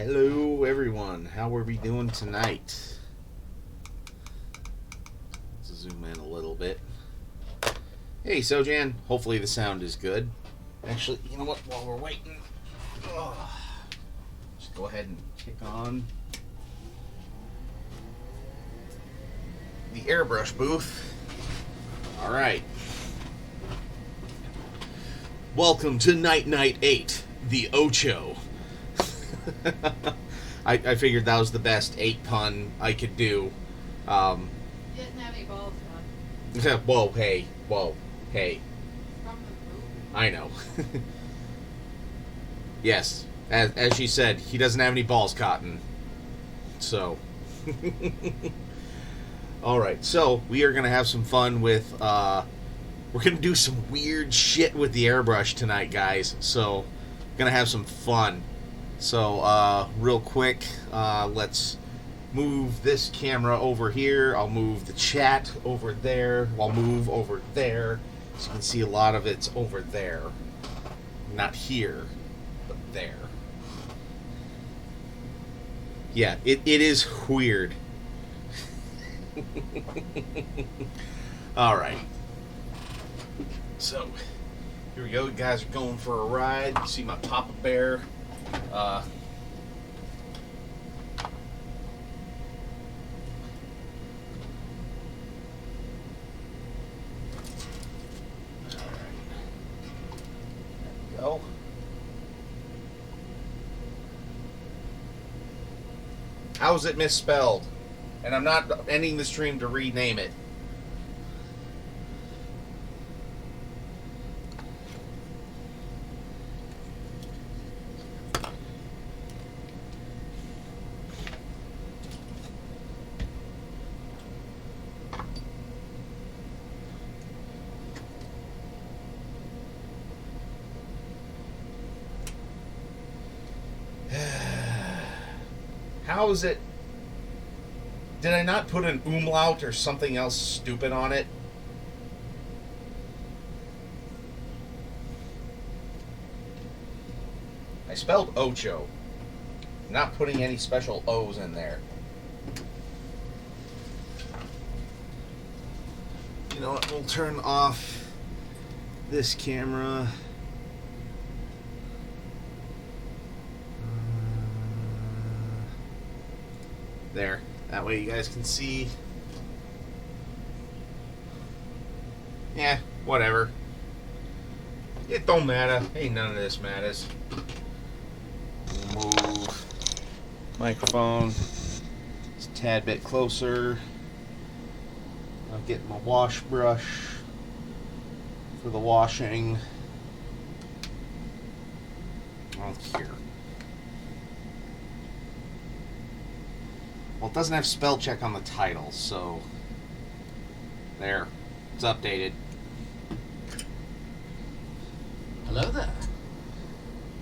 Hello, everyone. How are we doing tonight? Let's zoom in a little bit. Hey, Sojan. Hopefully the sound is good. Actually, you know what? While we're waiting, just go ahead and kick on the airbrush booth. All right. Welcome to Night 8, the Ocho. I figured that was the best 8 pun I could do. Didn't have any balls, son. Whoa, hey. From the movie. I know. Yes, as she said, he doesn't have any balls, Cotton. So. Alright, so we are going to have some fun with, we're going to do some weird shit with the airbrush tonight, guys. So, going to have some fun. So, real quick, let's move this camera over here. I'll move the chat over there. I'll move over there. So you can see a lot of it's over there. Not here, but there. Yeah, it is weird. Alright. So, here we go. You guys are going for a ride. You see my Papa Bear. Go. How is it misspelled? And I'm not ending the stream to rename it. How is it? Did I not put an umlaut or something else stupid on it? I spelled Ocho. Not putting any special O's in there. You know what? We'll turn off this camera. There. That way you guys can see. Yeah, whatever. It don't matter. Ain't none of this matters. We'll move microphone just a tad bit closer. I'll get my wash brush for the washing. Oh, here. Well, it doesn't have spell check on the title, so there. It's updated. Hello there.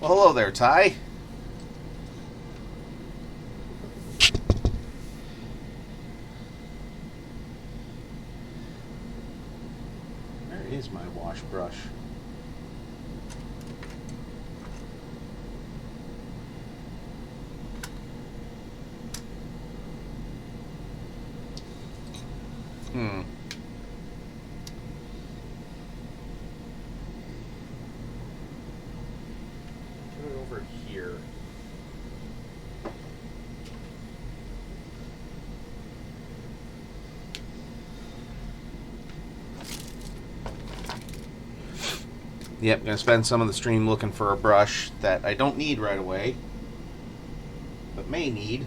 Well, hello there, Ty. Where is my wash brush? Put it over here. Yep, gonna spend some of the stream looking for a brush that I don't need right away, but may need.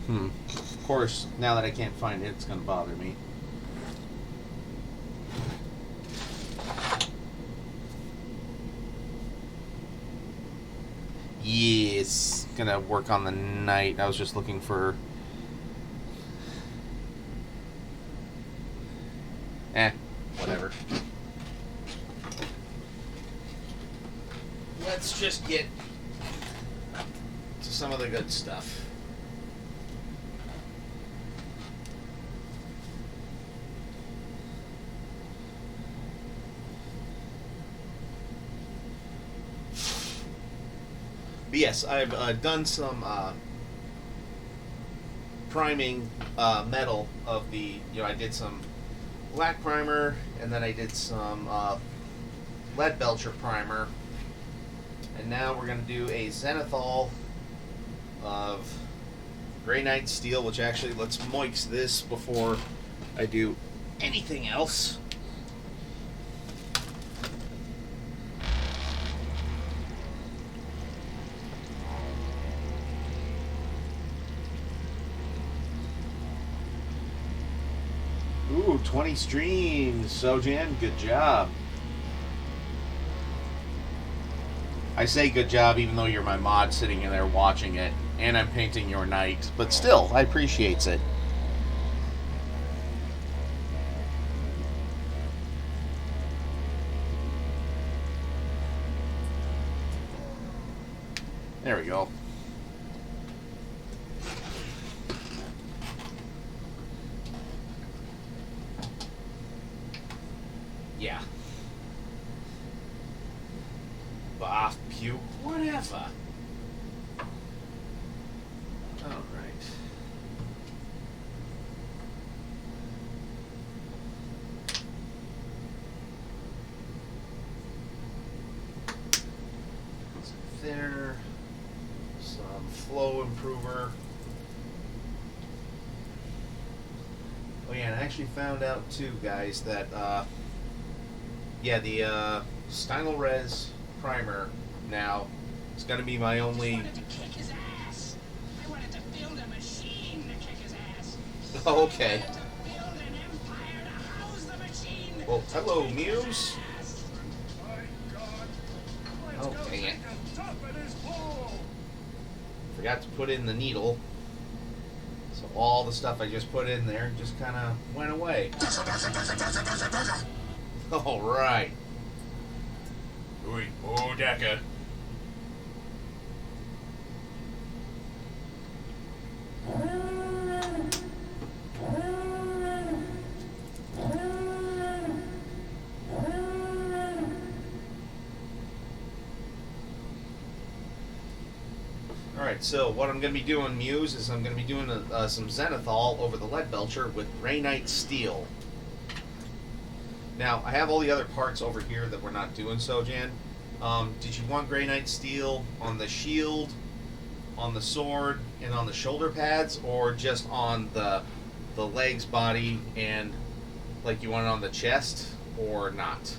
Of course, now that I can't find it, it's going to bother me. Yes, gonna work on the night. I was just looking for. Whatever. let's just get to some of the good stuff. But yes, I've done some priming metal of the, I did some black primer, and then I did some lead belcher primer, and now we're going to do a zenithal of Kinght steel, which actually, let's moix this before I do anything else. Ooh, 20 streams, Sojan, good job. I say good job even though you're my mod sitting in there watching it, and I'm painting your knight, but still, I appreciates it. There we go. Yeah. Bah, puke, whatever. Alright. There. Some flow improver. Oh yeah, and I actually found out too, guys, that yeah, the Stynylrez primer now is going to be my only. I wanted to kick his ass. I wanted to build a machine to kick his ass. Oh, okay. I wanted to build an empire to house the machine. Well, hello, Muse. My God. Oh, dang it. Forgot to put in the needle. So all the stuff I just put in there just kind of went away. All right. Oh, Deca. Alright, so what I'm going to be doing, Muse, is I'm going to be doing some zenithal over the lead belcher with Kinght steel. Now, I have all the other parts over here that we're not doing, Sojan. Did you want Kinght steel on the shield, on the sword, and on the shoulder pads, or just on the legs, body, and like you want it on the chest, or not?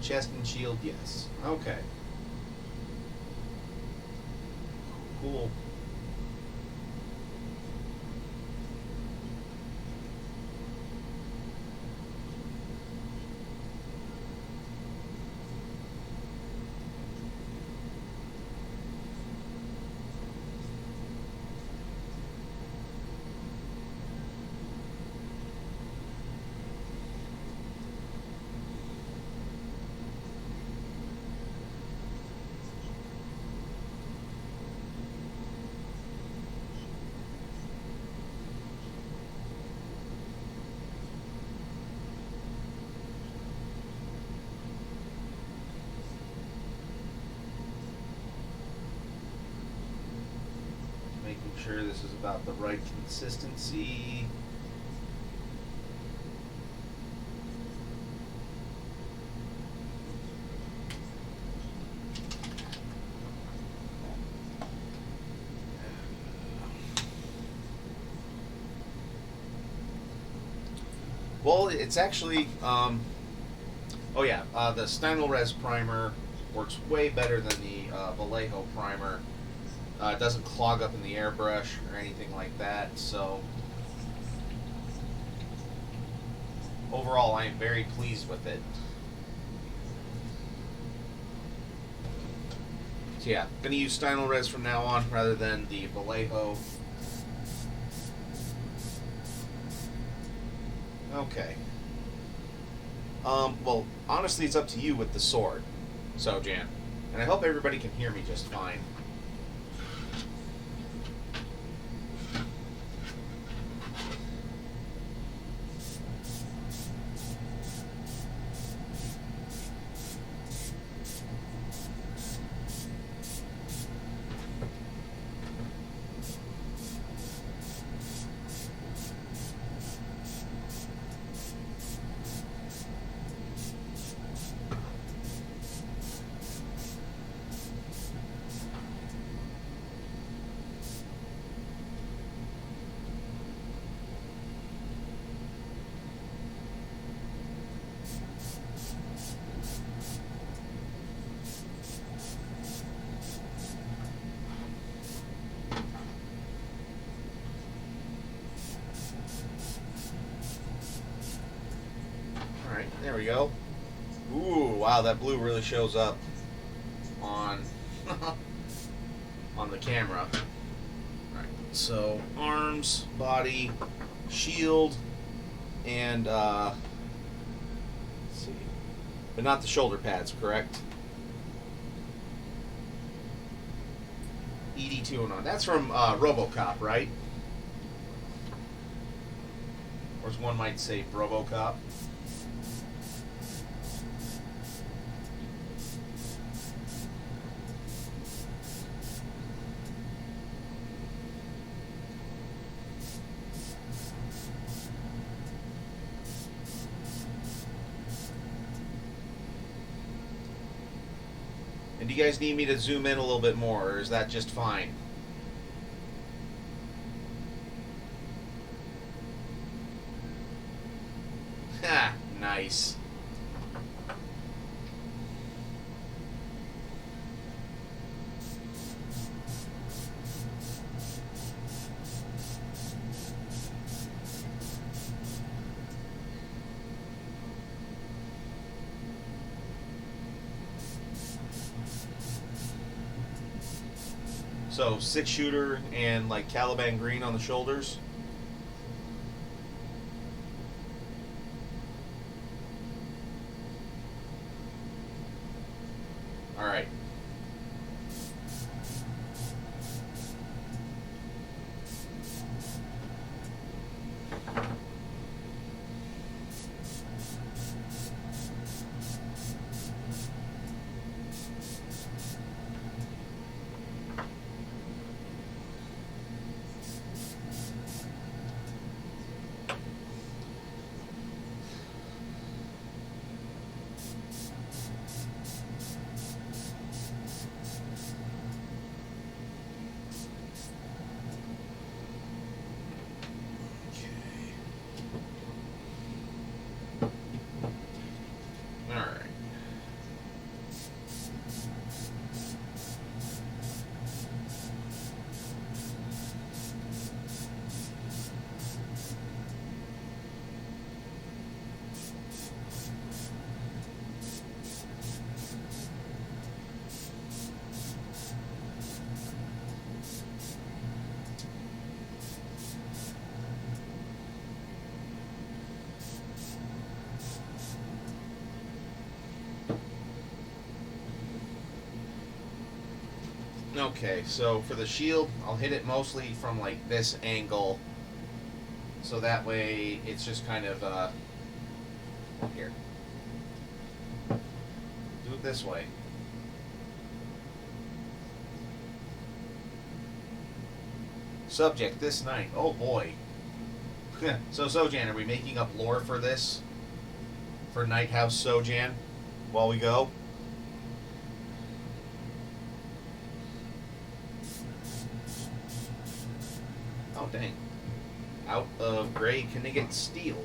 Chest and shield, yes. Okay. Cool. Making sure this is about the right consistency. Well, it's actually, oh yeah, the Stynylrez primer Works way better than the Vallejo primer. It doesn't clog up in the airbrush or anything like that. So overall, I am very pleased with it. So yeah, gonna use Stynylrez from now on rather than the Vallejo. Okay. Well, honestly, it's up to you with the sword, Sojan. And I hope everybody can hear me just fine. Alright, there we go. Ooh, wow, that blue really shows up on on the camera. Alright, so arms, body, shield, and let's see. But not the shoulder pads, correct? ED2 on. That's from RoboCop, right? Or as one might say, RoboCop. And do you guys need me to zoom in a little bit more, or is that just fine? Ha! Nice. So 6-shooter and like Caliban green on the shoulders. All right. All right. Okay, so for the shield, I'll hit it mostly from like this angle, so that way it's just kind of here. Do it this way. Subject this night. Oh boy. So Sojan, are we making up lore for this? For Night House Sojan while we go? Oh dang. Out of gray Kinght steel.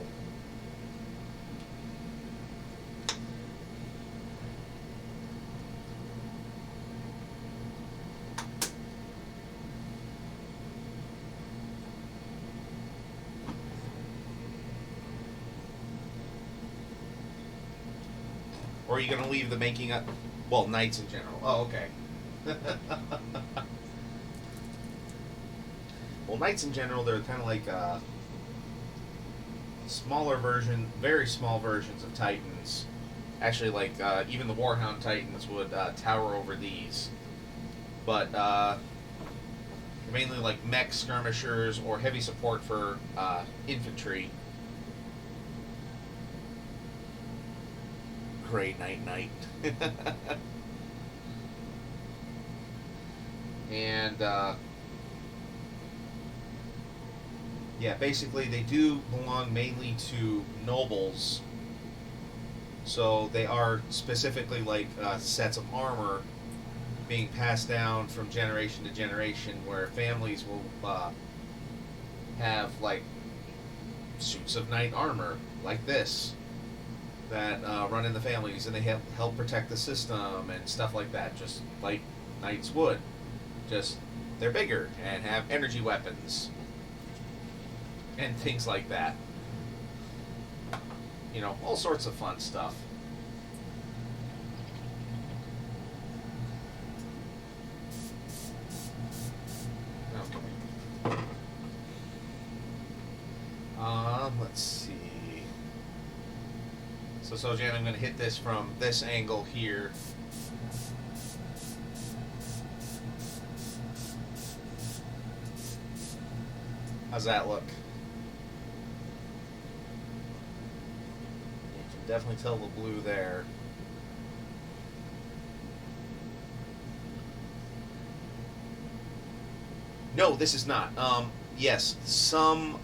Or are you going to leave the making up? Well, knights in general. Oh, okay. Well, knights in general, they're kind of like smaller version, very small versions of titans. Actually, like even the Warhound Titans would tower over these. But mainly like mech skirmishers or heavy support for infantry. Grey Knight. And yeah, basically they do belong mainly to nobles. So they are specifically like sets of armor being passed down from generation to generation, where families will have like suits of knight armor like this that run in the families, and they help protect the system and stuff like that, just like knights would. Just they're bigger and have energy weapons and things like that. You know, all sorts of fun stuff. Okay. Let's see. So Sojan, I'm going to hit this from this angle here. How's that look? You can definitely tell the blue there. No, this is not. Yes, some.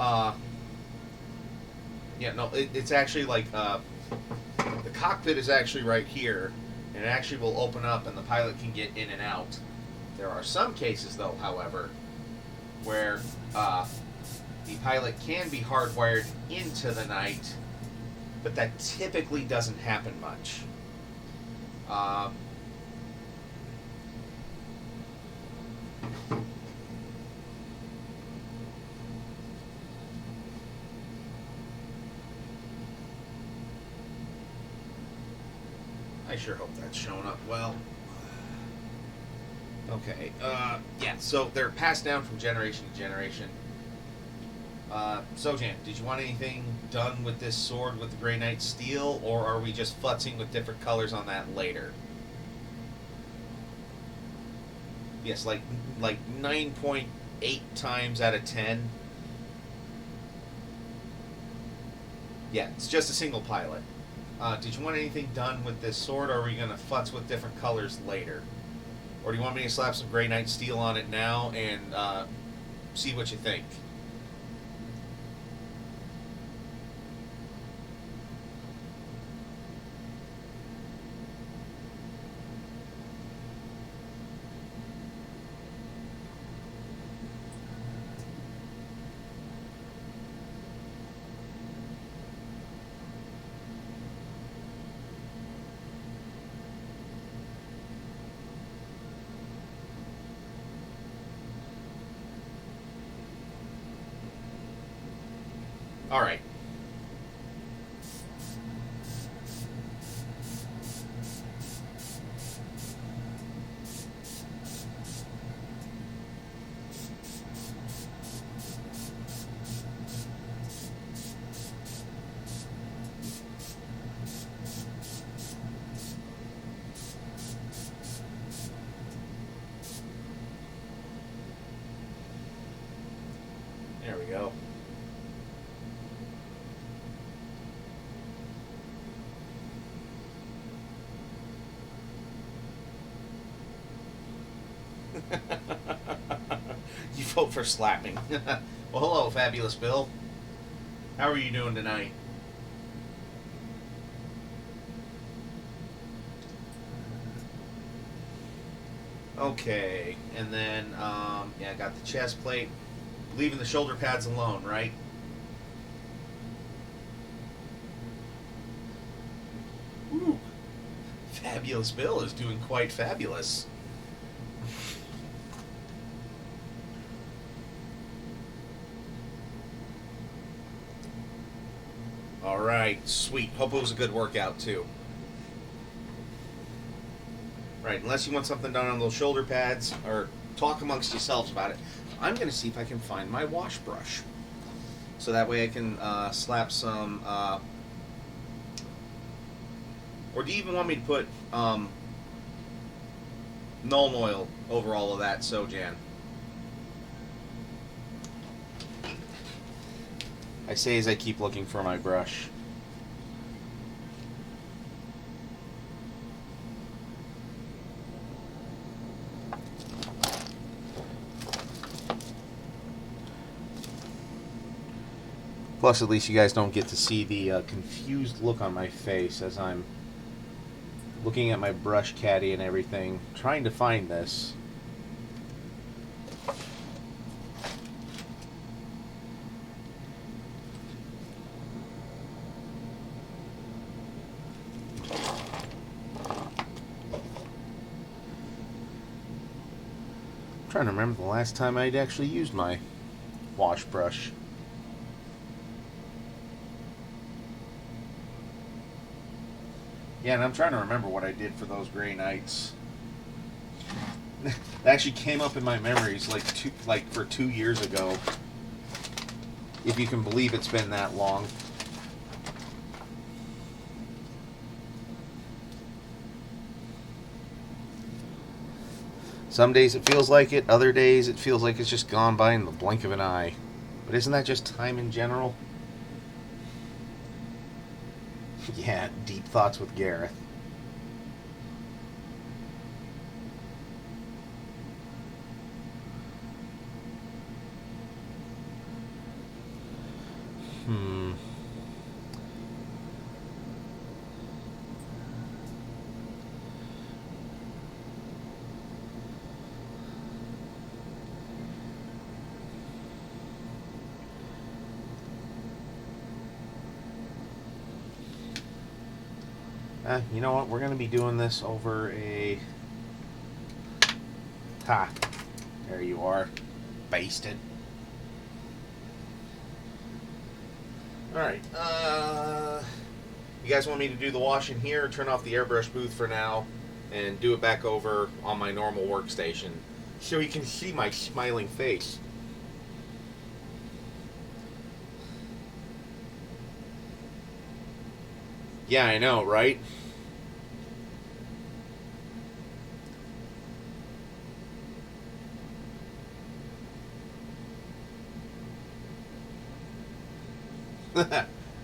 Yeah, no, it's actually like the cockpit is actually right here, and it actually will open up, and the pilot can get in and out. There are some cases, though, however, where the pilot can be hardwired into the Knight, but that typically doesn't happen much. I sure hope that's showing up well. Okay, yeah, so they're passed down from generation to generation. Sojan, did you want anything done with this sword with the Grey Knight steel, or are we just futzing with different colors on that later? Yes, like 9.8 times out of 10. Yeah, it's just a single pilot. Did you want anything done with this sword, or are we going to futz with different colors later? Or do you want me to slap some Grey Knight steel on it now and see what you think? All right. There we go. You vote for slapping. Well, hello, Fabulous Bill. How are you doing tonight? Okay, and then, yeah, I got the chest plate. Leaving the shoulder pads alone, right? Ooh, Fabulous Bill is doing quite fabulous. All right, sweet. Hope it was a good workout too. Right, unless you want something done on those shoulder pads, or talk amongst yourselves about it. I'm going to see if I can find my wash brush. So that way I can slap some... or do you even want me to put Null oil over all of that, Sojan? I say as I keep looking for my brush. Plus, at least you guys don't get to see the confused look on my face as I'm looking at my brush caddy and everything, trying to find this. I'm trying to remember the last time I'd actually used my wash brush. Yeah, and I'm trying to remember what I did for those gray nights. That actually came up in my memories like for 2 years ago. If you can believe it's been that long. Some days it feels like it, other days it feels like it's just gone by in the blink of an eye. But isn't that just time in general? Yeah, deep thoughts with Gareth. You know what? We're going to be doing this over a... Ha! There you are. Basted. Alright. You guys want me to do the washing here or turn off the airbrush booth for now and do it back over on my normal workstation so you can see my smiling face? Yeah, I know, right?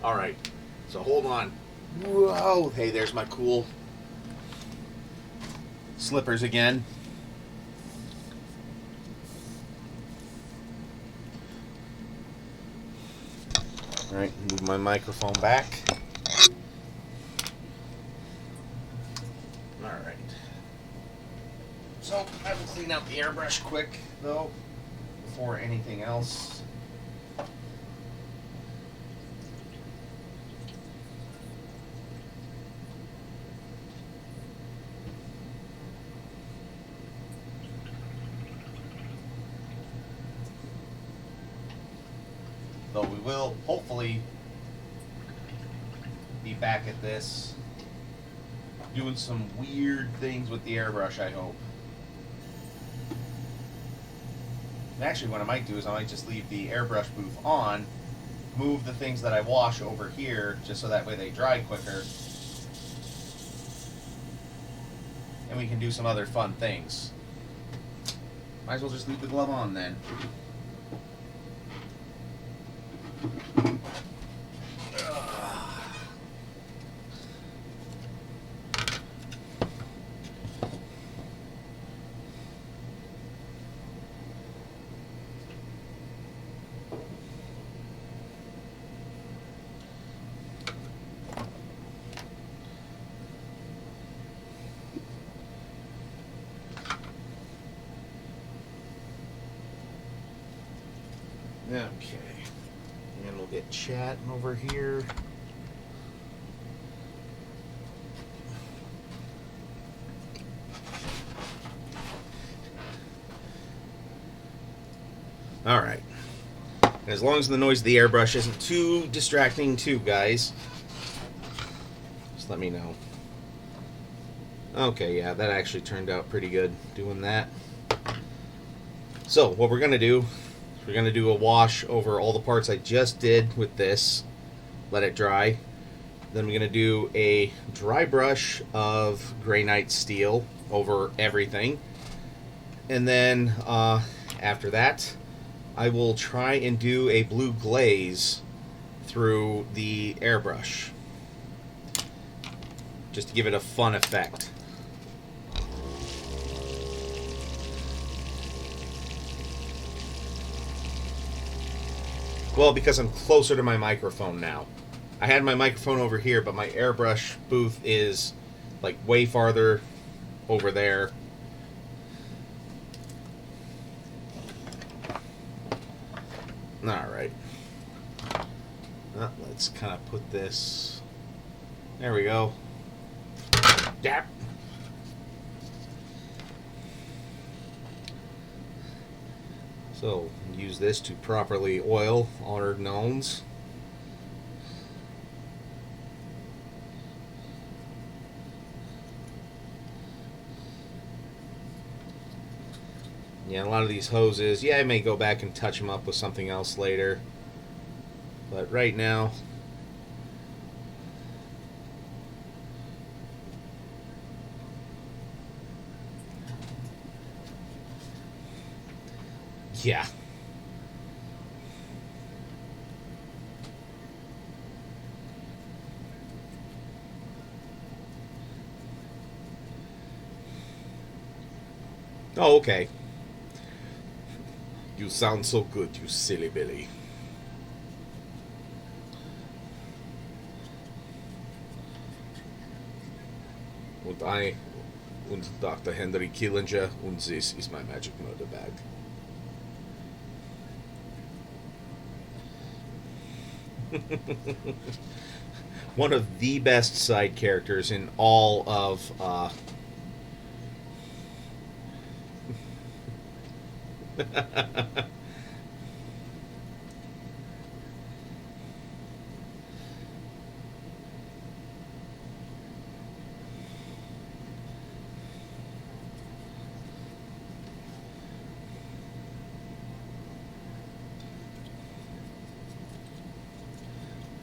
Alright, so hold on. Whoa, hey, there's my cool slippers again. Alright, move my microphone back. Alright. So, I will clean out the airbrush quick, though, before anything else. Though we will hopefully be back at this doing some weird things with the airbrush, I hope. And actually, what I might do is I might just leave the airbrush booth on, move the things that I wash over here, just so that way they dry quicker. And we can do some other fun things. Might as well just leave the glove on then. Okay, and we'll get chatting over here. All right. As long as the noise of the airbrush isn't too distracting, too, guys, just let me know. Okay, yeah, that actually turned out pretty good doing that. So, what we're going to do, we're going to do a wash over all the parts I just did with this. Let it dry. Then we're going to do a dry brush of Kinght steel over everything. And then after that, I will try and do a blue glaze through the airbrush. Just to give it a fun effect. Well, because I'm closer to my microphone now. I had my microphone over here, but my airbrush booth is like way farther over there. Alright. Let's kind of put this... There we go. Yep. So, use this to properly oil our gnomes. Yeah, a lot of these hoses, yeah, I may go back and touch them up with something else later. But right now... Yeah. Oh, okay. You sound so good, you silly Billy. Und Dr. Henry Killinger, und this is my magic murder bag. One of the best side characters in all of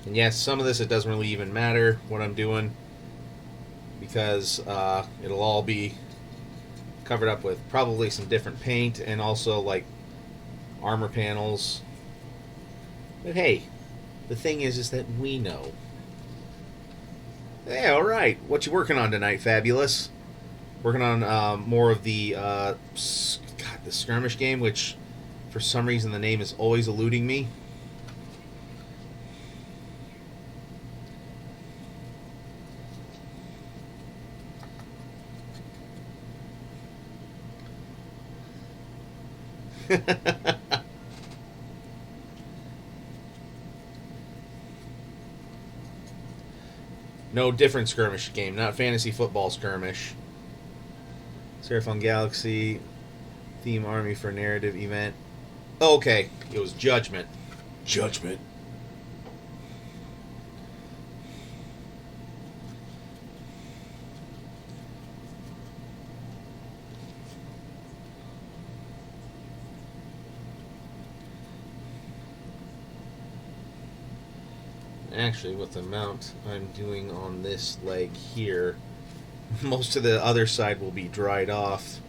and yes, some of this it doesn't really even matter what I'm doing because it'll all be covered up with probably some different paint and also like armor panels. But hey, the thing is that we know. Hey, all right. What you working on tonight, Fabulous? Working on more of the the skirmish game, which for some reason the name is always eluding me. No, different skirmish game, not fantasy football skirmish. Seraphon Galaxy, theme army for narrative event. Oh, okay, it was Judgment. Judgment. Actually, with the mount I'm doing on this leg here, most of the other side will be dried off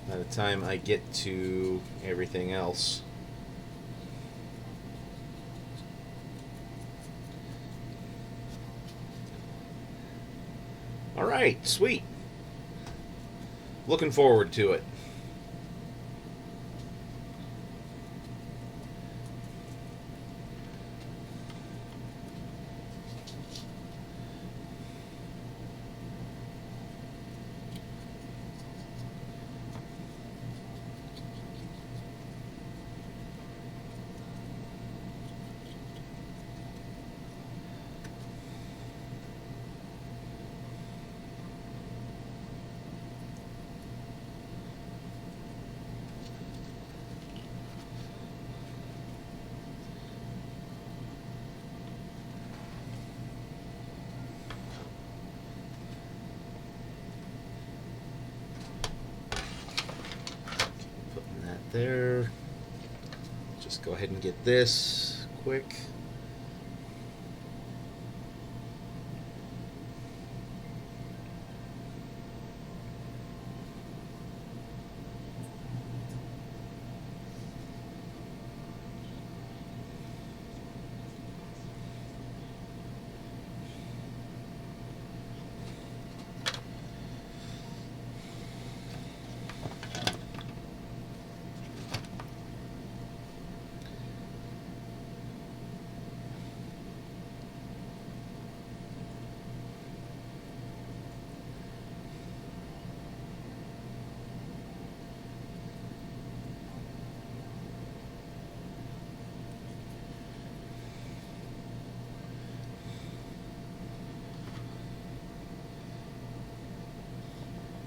by the time I get to everything else. Alright, sweet. Looking forward to it. there. Just go ahead and get this quick.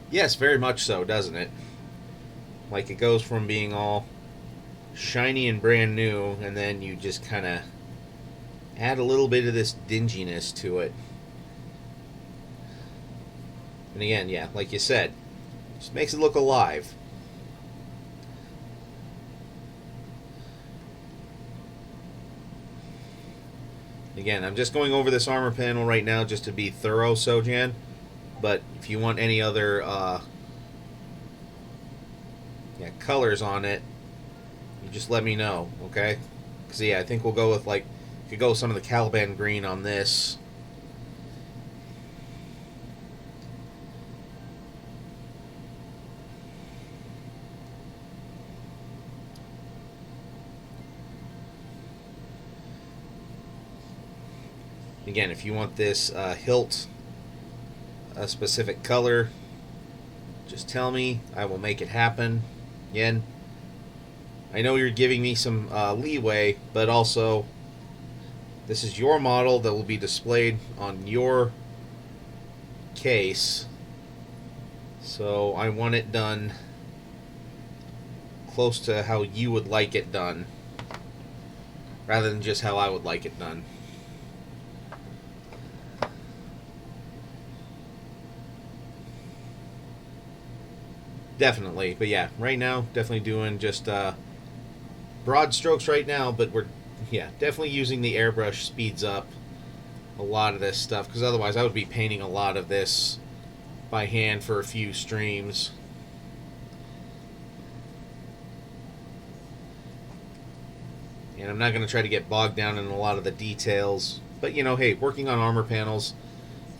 Yes, very much so, doesn't it? Like it goes from being all shiny and brand new, and then you just kind of add a little bit of this dinginess to it. And again, yeah, like you said, just makes it look alive. Again, I'm just going over this armor panel right now just to be thorough, Sojan. But if you want any other colors on it, you just let me know, okay? Because yeah, I think we'll go with could go with some of the Caliban green on this. Again, if you want this hilt a specific color, just tell me. I will make it happen. Again, I know you're giving me some leeway, but also this is your model that will be displayed on your case, so I want it done close to how you would like it done rather than just how I would like it done. Definitely, but yeah, right now, definitely doing just broad strokes right now, but we're, yeah, definitely using the airbrush speeds up a lot of this stuff, because otherwise I would be painting a lot of this by hand for a few streams. And I'm not going to try to get bogged down in a lot of the details, but you know, hey, working on armor panels,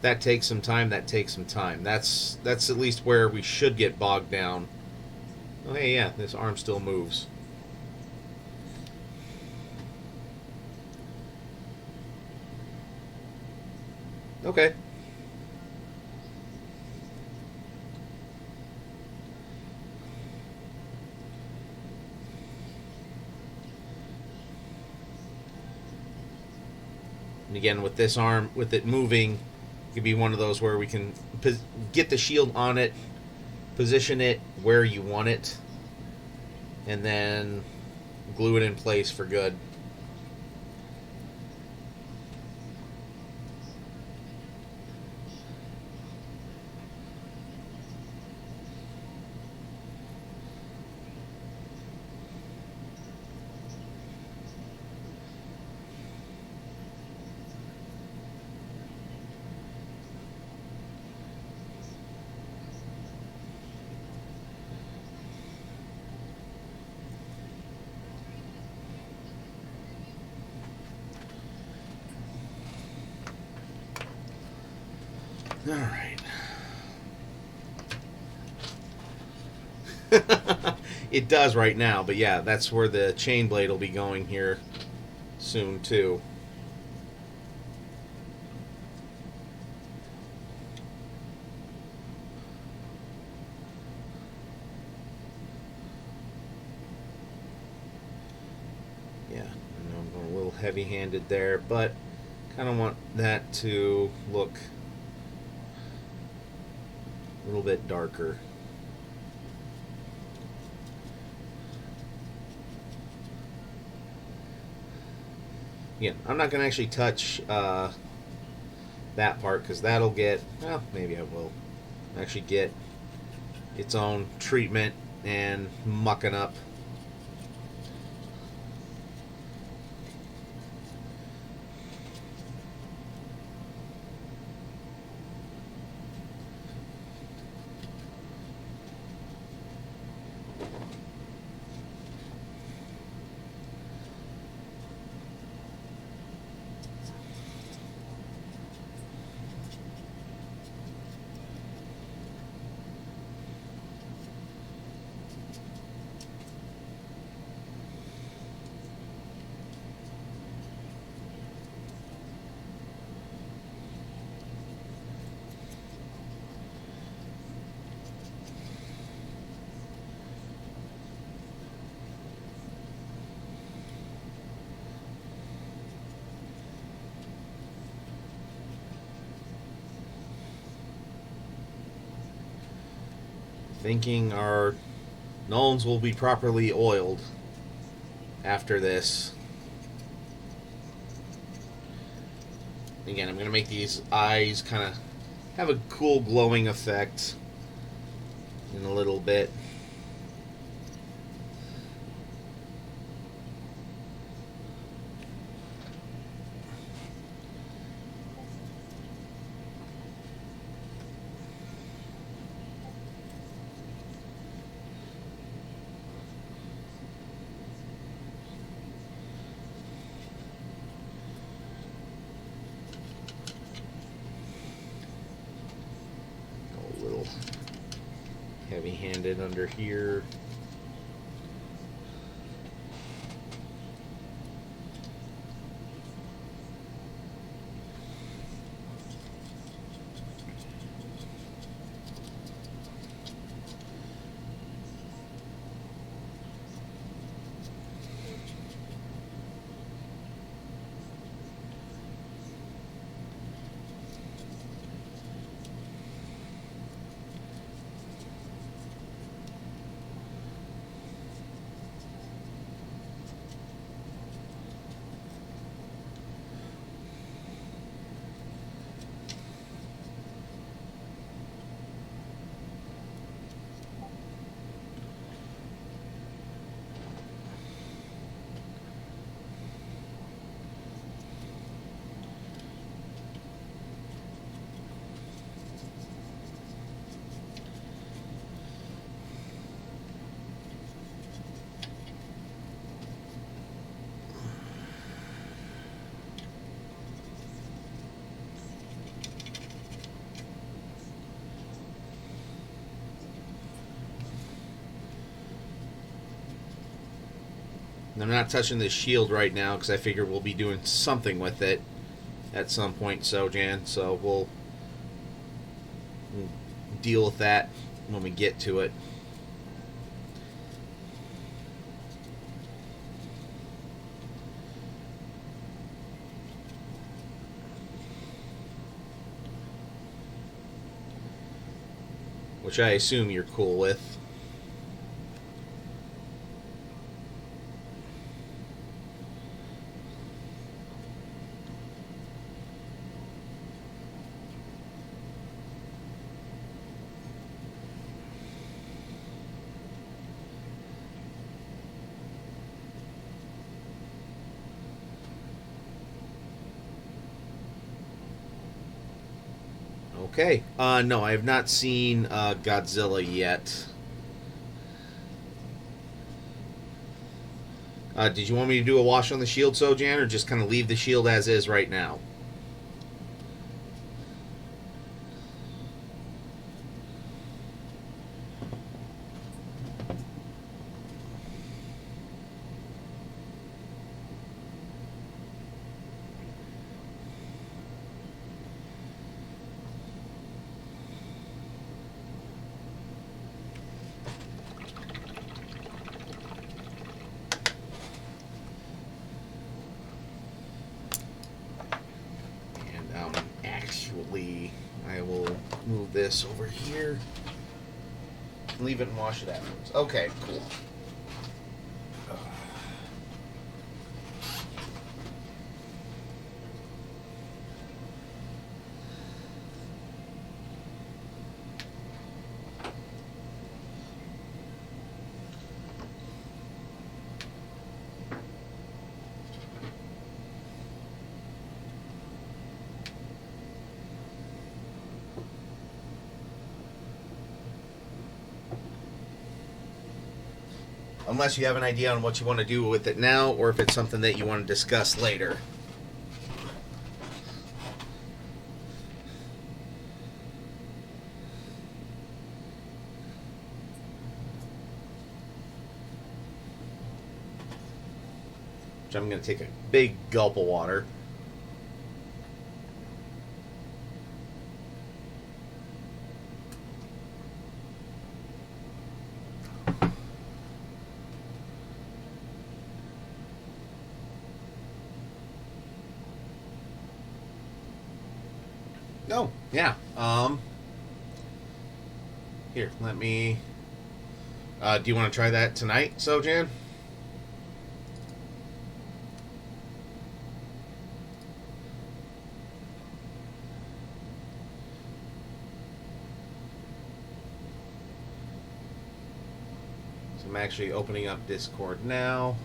that takes some time. That's at least where we should get bogged down. Oh, hey, yeah, this arm still moves. Okay. And again, with this arm, with it moving, could be one of those where we can get the shield on it, position it where you want it, and then glue it in place for good. All right. It does right now, but yeah, that's where the chain blade will be going here soon too. Yeah, I know I'm going a little heavy-handed there, but kind of want that to look a little bit darker. Again, I'm not going to actually touch that part because that'll get, well, maybe I will actually get its own treatment and mucking up thinking our Nolans will be properly oiled after this. Again, I'm going to make these eyes kind of have a cool glowing effect in a little bit. A little heavy-handed under here. And I'm not touching this shield right now because I figure we'll be doing something with it at some point, Jan. So we'll deal with that when we get to it. Which I assume you're cool with. Okay. No, I have not seen Godzilla yet. Did you want me to do a wash on the shield, Jan, or just kind of leave the shield as is right now? I will move this over here. Leave it and wash it afterwards. Okay, cool. Unless you have an idea on what you want to do with it now, or if it's something that you want to discuss later. Which I'm going to take a big gulp of water. Oh, yeah. Here, let me Do you want to try that tonight, Sojan? So I'm actually opening up Discord now.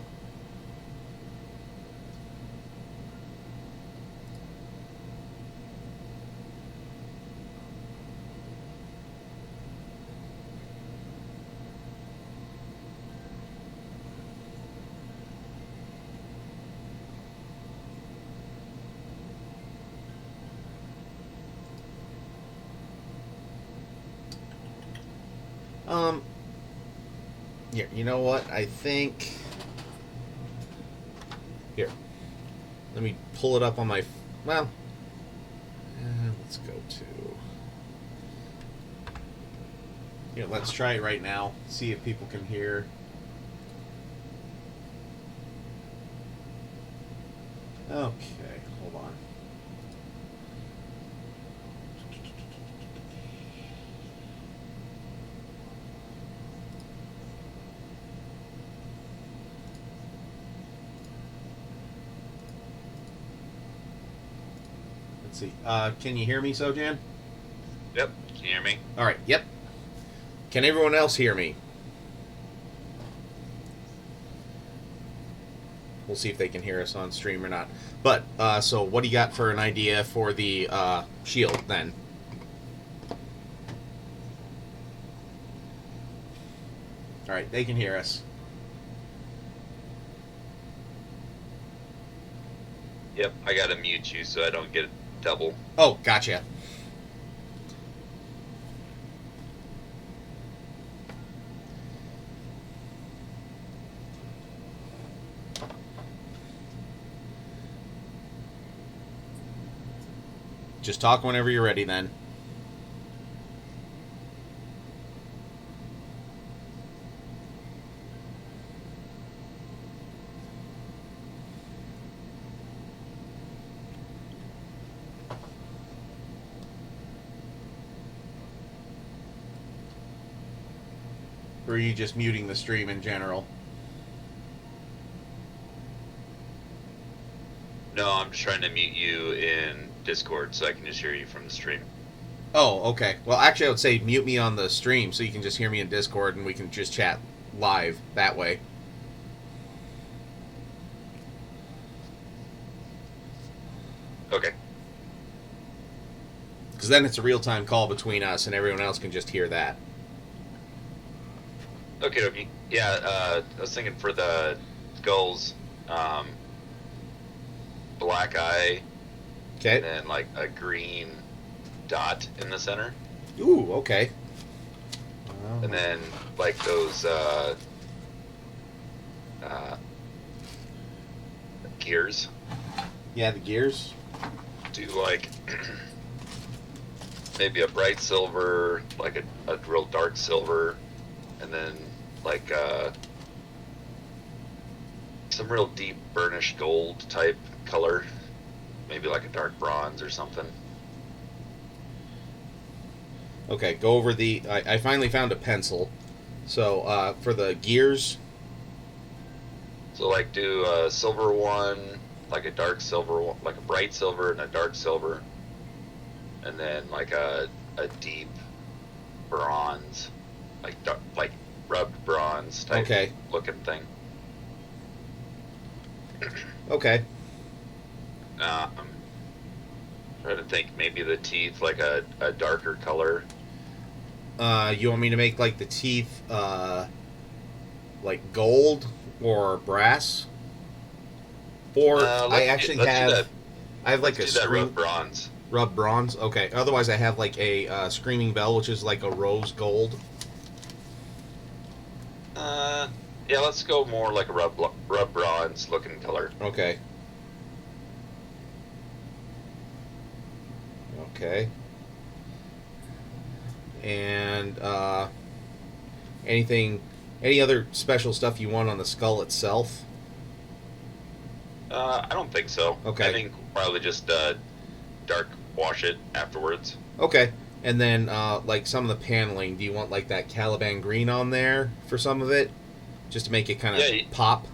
Here, you know what? I think... Here. Let me pull it up on my... Well... let's go to... Here, let's try it right now. See if people can hear. Okay, hold on. Let's see. Can you hear me, Sojan? Yep. Can you hear me? All right. Yep. Can everyone else hear me? We'll see if they can hear us on stream or not. But, so what do you got for an idea for the shield, then? All right, they can hear us. Yep. I gotta mute you so I don't get double. Oh, gotcha. Just talk whenever you're ready, then. Or are you just muting the stream in general? No, I'm just trying to mute you in Discord so I can just hear you from the stream. Oh, okay. Well, actually, I would say mute me on the stream so you can just hear me in Discord and we can just chat live that way. Okay. Because then it's a real-time call between us and everyone else can just hear that. Okay, okay. Yeah, I was thinking for the skulls, black eye, Okay. and then like a green dot in the center, Ooh, okay. and then like those gears. Yeah, the gears. Do like maybe a bright silver, like a real dark silver, and then like some real deep burnished gold type color, maybe like a dark bronze or something. Okay, go over the... I finally found a pencil. So, for the gears... So like do a silver one, like a dark silver one, like a bright silver and a dark silver, and then like a deep bronze, like rubbed bronze type Okay. looking thing. Okay. Trying to think, maybe the teeth like a darker color. You want me to make, like, the teeth, like, gold or brass? Or I actually have... I have, like, a do that screen... rubbed bronze. Rubbed bronze? Okay. Otherwise, I have, like, a screaming bell, which is, like, a rose gold. Yeah, let's go more like a rub bronze looking color. Okay. Okay. And any other special stuff you want on the skull itself? I don't think so. Okay. I think probably just dark wash it afterwards. Okay. And then, like some of the paneling, do you want like that Caliban green on there for some of it, just to make it kind of pop?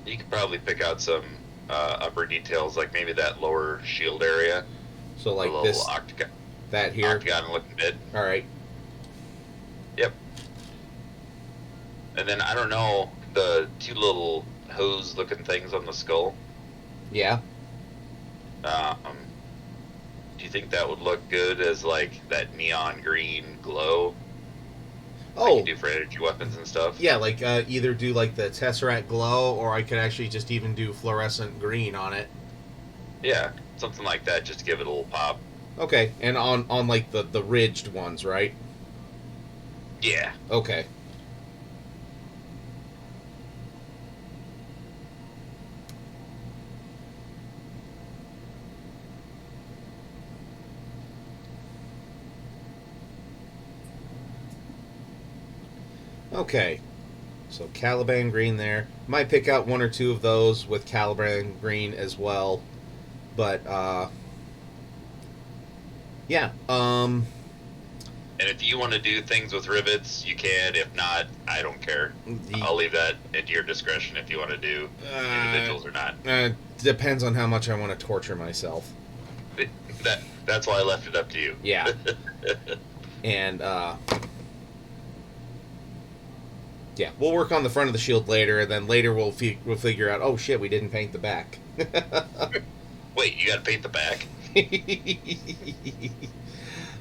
You could probably pick out some upper details, like maybe that lower shield area. So like a this, octagon, that here. octagon looking bit. All right. Yep. And then I don't know the two little hose looking things on the skull. Yeah. Do you think that would look good as like that neon green glow? Oh. Like you do for energy weapons and stuff? Yeah, like either do like the Tesseract glow, or I could actually just even do fluorescent green on it. Yeah, something like that, just to give it a little pop. Okay, and on like the ridged ones, right? Yeah. Okay. Okay, so Caliban green there. Might pick out one or two of those with Caliban green as well, but yeah. And if you want to do things with rivets, you can. If not, I don't care. I'll leave that at your discretion if you want to do individuals or not. Depends on how much I want to torture myself. That's why I left it up to you. Yeah. And yeah, we'll work on the front of the shield later, and then later we'll figure out, oh shit, we didn't paint the back. Wait, you gotta paint the back?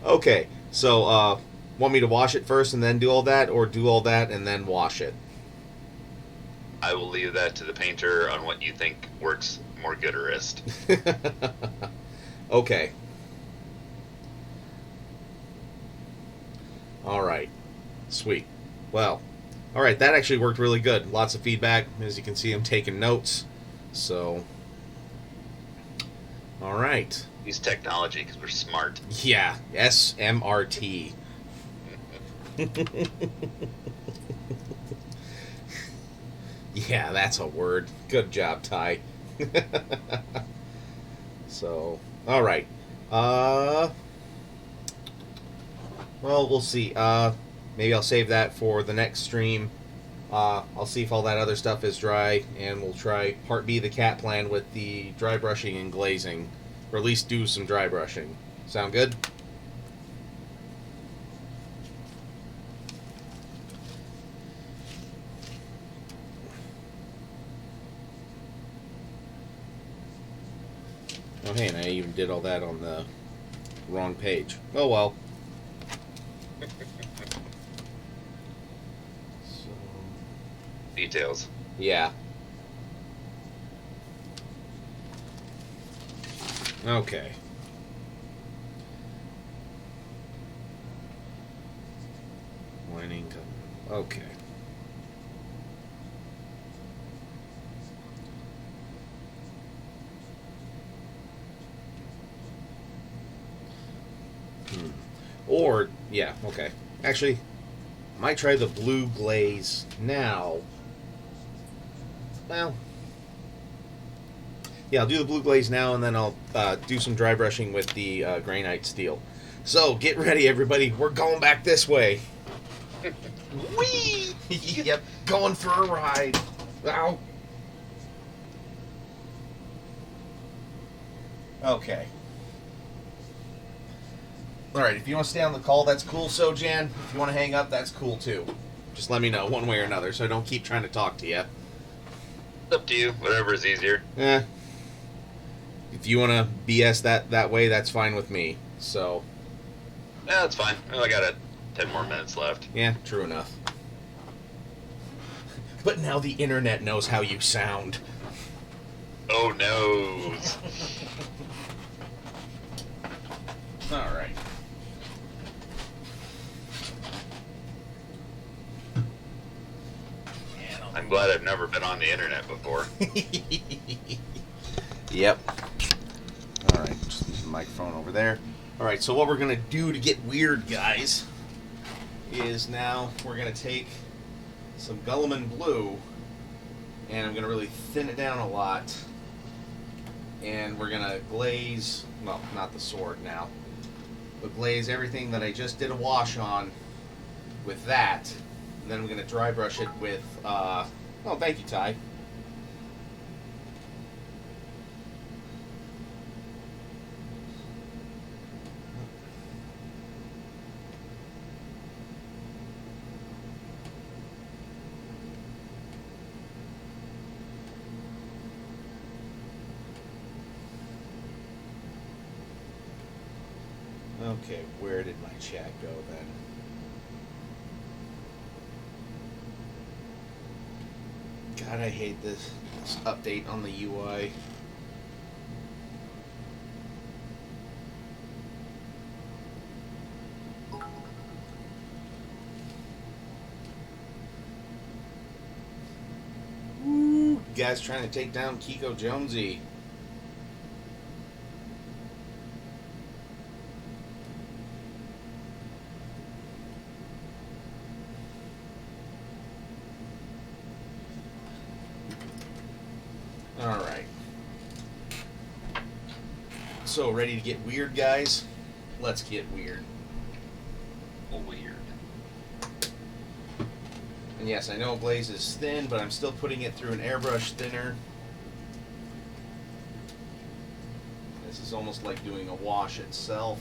Okay, so want me to wash it first and then do all that, or do all that and then wash it? I will leave that to the painter on what you think works more gooderist. Okay. Alright. Sweet. Well, alright, that actually worked really good. Lots of feedback. As you can see, I'm taking notes. So, alright. Use technology because we're smart. Yeah, SMRT. Yeah, that's a word. Good job, Ty. So, all right. Well, we'll see. Maybe I'll save that for the next stream. I'll see if all that other stuff is dry, and we'll try Part B, the cat plan, with the dry brushing and glazing. Or at least do some dry brushing. Sound good? Oh, hey, and I even did all that on the wrong page. Oh, well. So, Details. yeah. Okay. Lining. Okay. Or, yeah, okay. Actually, might try the blue glaze now. Well, yeah, I'll do the blue glaze now, and then I'll do some dry brushing with the Kinght steel. So, get ready, everybody. We're going back this way. Whee! Yep, going for a ride. Ow. Okay. Alright, if you want to stay on the call, that's cool, so Jan. If you want to hang up, that's cool, too. Just let me know, one way or another, so I don't keep trying to talk to you. Up to you, whatever is easier. If you want to BS that way, that's fine with me. So, Yeah, that's fine. Well, I got 10 more minutes left. yeah, true enough. But now the internet knows how you sound. Oh no. Alright. I'm glad I've never been on the internet before. Yep. Alright, just leave the microphone over there. Alright, so what we're going to do to get weird, guys, is now we're going to take some Gulliman Blue, and I'm going to really thin it down a lot, and we're going to glaze, well, not the sword now, But glaze everything that I just did a wash on with that. And then I'm going to dry brush it with, oh, thank you, Ty. Okay, where did my chat go then? God, I hate this update on the UI. Woo, guys trying to take down Kiko Jonesy. Alright. So, ready to get weird, guys? Let's get weird. Weird. And yes, I know glaze is thin, but I'm still putting it through an airbrush thinner. This is almost like doing a wash itself.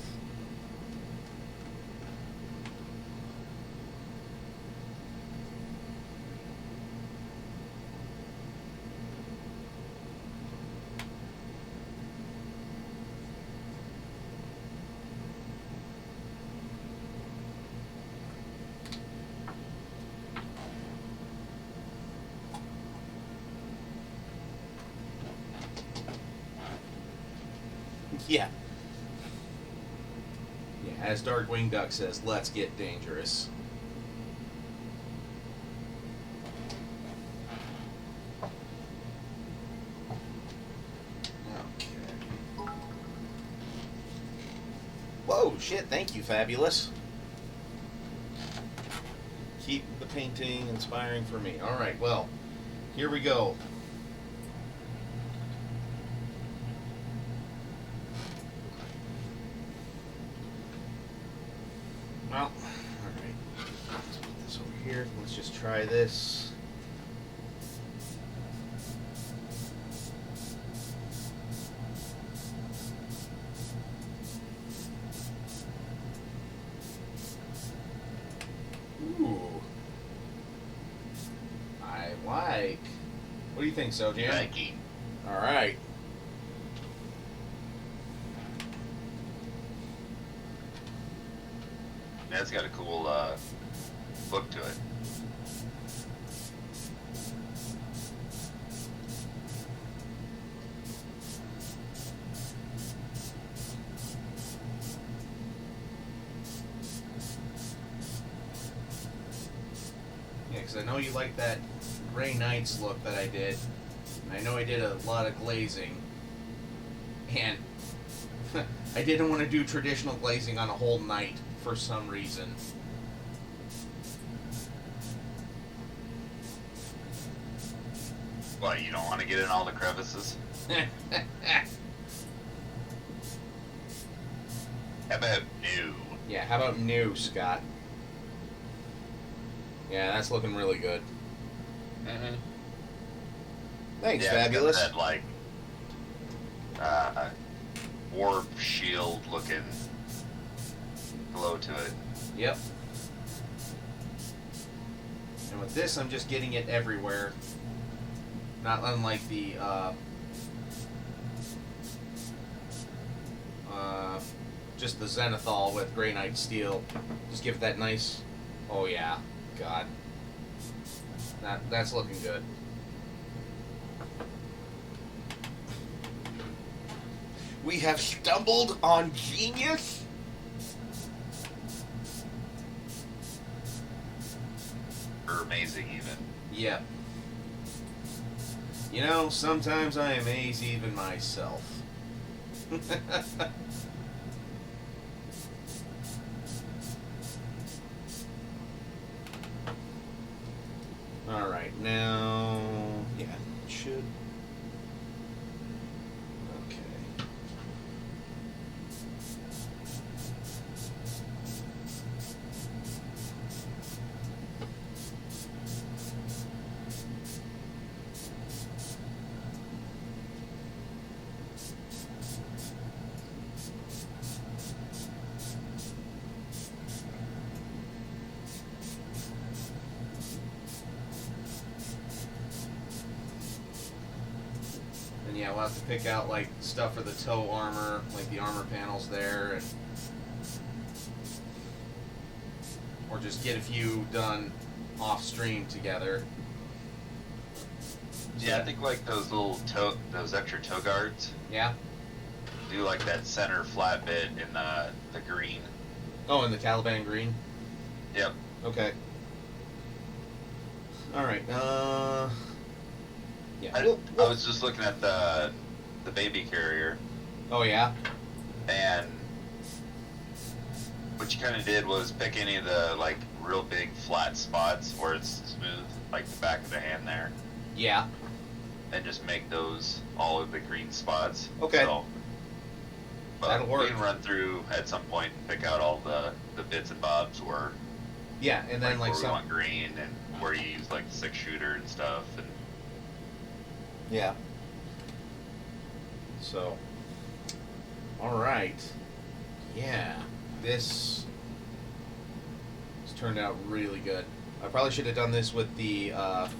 Yeah. Yeah, as Darkwing Duck says, let's get dangerous. Okay. Whoa, shit, thank you, Fabulous. Keep the painting inspiring for me. Alright, well, here we go. Well, alright. Let's put this over here. Let's just try this. Ooh. I like. What do you think, So Jam? Nike. Alright. That's got a cool look to it. Yeah, because I know you like that Gray Knights look that I did. And I know I did a lot of glazing. And I didn't want to do traditional glazing on a whole knight for some reason. What, you don't want to get in all the crevices? How about new? Yeah, how about new, Scott? Yeah, that's looking really good. Mm-hmm. Thanks, Yeah, Fabulous. That like warp shield looking glow to it. Yep. And with this, I'm just getting it everywhere. Not unlike the just the Zenithal with Grey Knight Steel. Just give it that nice. Oh yeah, God. That's looking good. We have stumbled on genius. Or amazing even. Yeah. You know, sometimes I amaze even myself. Alright, now... Yeah, it should... Okay. yeah, we'll have to pick out like stuff for the toe armor, like the armor panels there, and or just get a few done off stream together. Yeah, I think like those those extra toe guards. Yeah. Do like that center flat bit in the green. Oh, in the Taliban green. Yep. Okay. All right. Yeah. I was just looking at the baby carrier, Oh yeah. and what you kind of did was pick any of the like real big flat spots where it's smooth, like the back of the hand there, Yeah. and just make those all of the green spots. Okay. So, but That'll work. We can run through at some point and pick out all the bits and bobs where Yeah, and then like where we some. want green and where you use like the 6-shooter and stuff. And Yeah. So. All right. Yeah. This turned out really good. I probably should have done this with the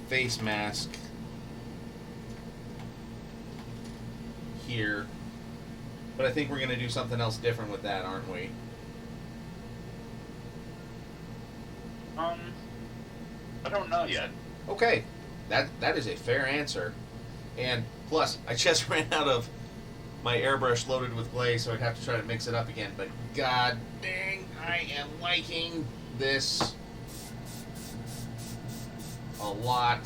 face mask here. But I think we're going to do something else different with that, aren't we? I don't know yet. Okay. That is a fair answer. And plus, I just ran out of my airbrush loaded with glaze, so I'd have to try to mix it up again. But god dang, I am liking this a lot.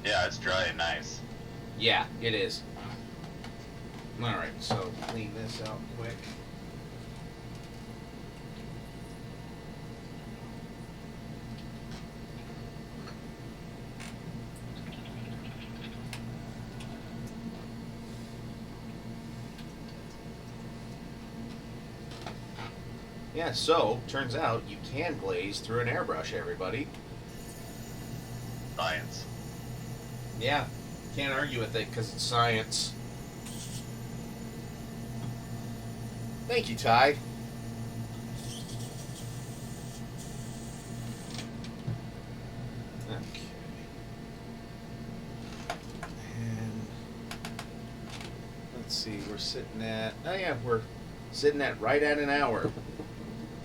Yeah, it's dry and nice. Yeah, it is. Alright, so clean this out quick. Yeah, so, turns out you can glaze through an airbrush, everybody. Science. Yeah, can't argue with it because it's science. Thank you, Ty. Okay. And let's see, we're sitting at, oh yeah, we're sitting at right at an hour.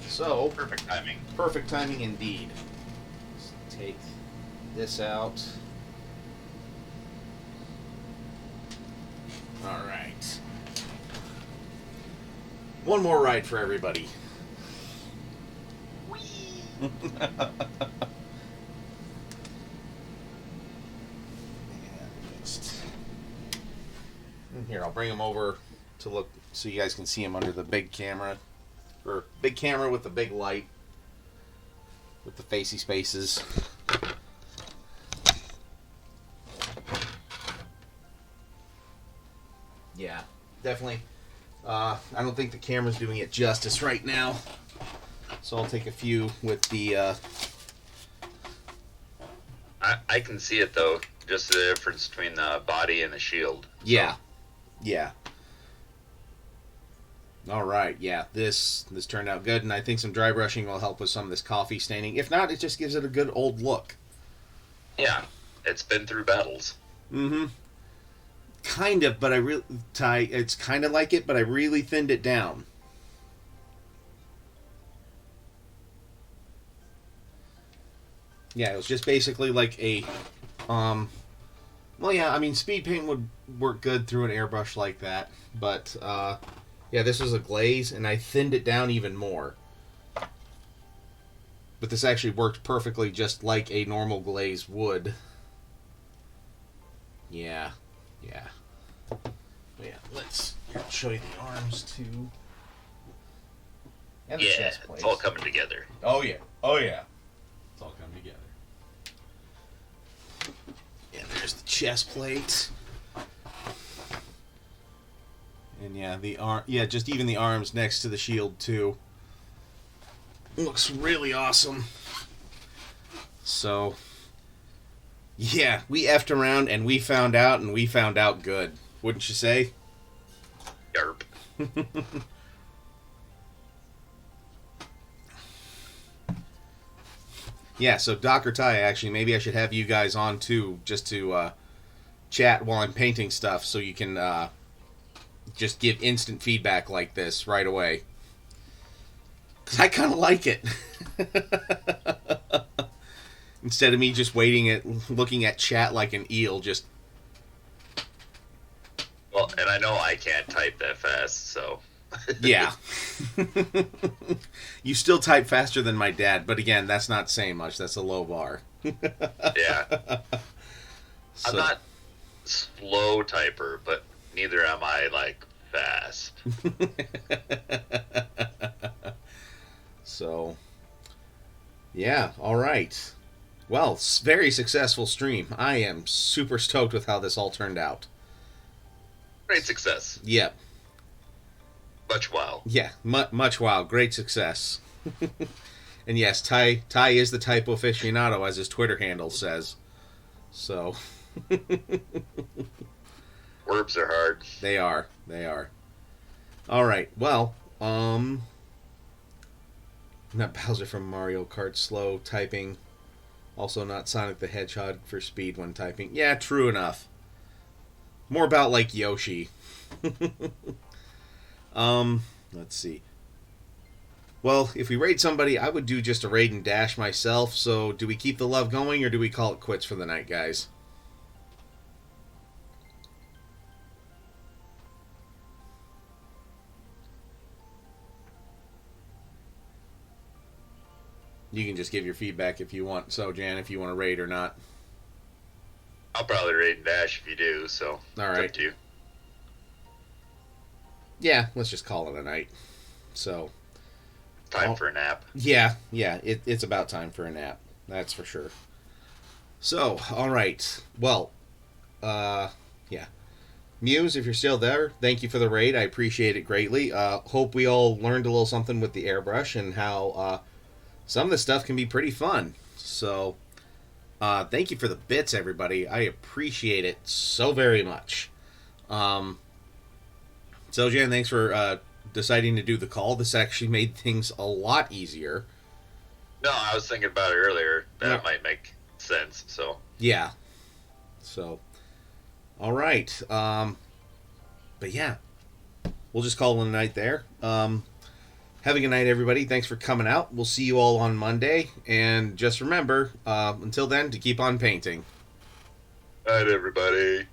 So, Perfect timing. perfect timing indeed. Let's take this out. All right. One more ride for everybody. And here, I'll bring them over to look so you guys can see them under the big camera. Or big camera with the big light. With the facey spaces. Yeah, definitely. I don't think the camera's doing it justice right now. So I'll take a few with the... I can see it though, just the difference between the body and the shield. Yeah. Yeah. All right, yeah, this turned out good, and I think some dry brushing will help with some of this coffee staining. If not, it just gives it a good old look. Yeah, it's been through battles. Mm-hmm. Kind of, but it's kind of like it, but I really thinned it down. Yeah, it was just basically like a, well, yeah, I mean, speed paint would work good through an airbrush like that, but, yeah, this was a glaze, and I thinned it down even more. But this actually worked perfectly just like a normal glaze would. Yeah. Yeah. But yeah, let's show you the arms, too. And the chest plates. It's all coming together. Oh, yeah. Oh, yeah. It's all coming together. Yeah, there's the chest plate. And yeah, just even the arms next to the shield too. Looks really awesome. So, yeah, we effed around and we found out good. Wouldn't you say? Yarp. Yeah, so Dr. Ty, actually, maybe I should have you guys on too, just to chat while I'm painting stuff, so you can just give instant feedback like this right away. Because I kind of like it. Instead of me just looking at chat like an eel, just... Well, and I know I can't type that fast, so... Yeah. You still type faster than my dad, but again, that's not saying much. That's a low bar. Yeah. So, I'm not slow typer, but neither am I, like, fast. So, yeah, all right. Well, very successful stream. I am super stoked with how this all turned out. Great success. Yep. Much wow. Yeah, much wow. Great success. And yes, Ty is the typo aficionado, as his Twitter handle says. So... Words are hard. They are. All right. Well, not Bowser from Mario Kart slow typing. Also not Sonic the Hedgehog for speed when typing. Yeah, true enough. More about like Yoshi. Let's see. Well, if we raid somebody, I would do just a raid and dash myself. So, do we keep the love going or do we call it quits for the night, guys? You can just give your feedback if you want. So, Jan, if you want to raid or not. I'll probably raid and dash if you do, so All it's right. up to you. Yeah, let's just call it a night. So, Time for a nap. yeah, it's about time for a nap. That's for sure. So, all right. Well, yeah. Muse, if you're still there, thank you for the raid. I appreciate it greatly. Hope we all learned a little something with the airbrush and how some of this stuff can be pretty fun. So, thank you for the bits, everybody. I appreciate it so very much. So, Jan, thanks for deciding to do the call. This actually made things a lot easier. No, I was thinking about it earlier. That Yeah. might make sense, so... Yeah. So, all right. But yeah, we'll just call it a night there. Have a good night, everybody. Thanks for coming out. We'll see you all on Monday. And just remember, until then, to keep on painting. Night, everybody.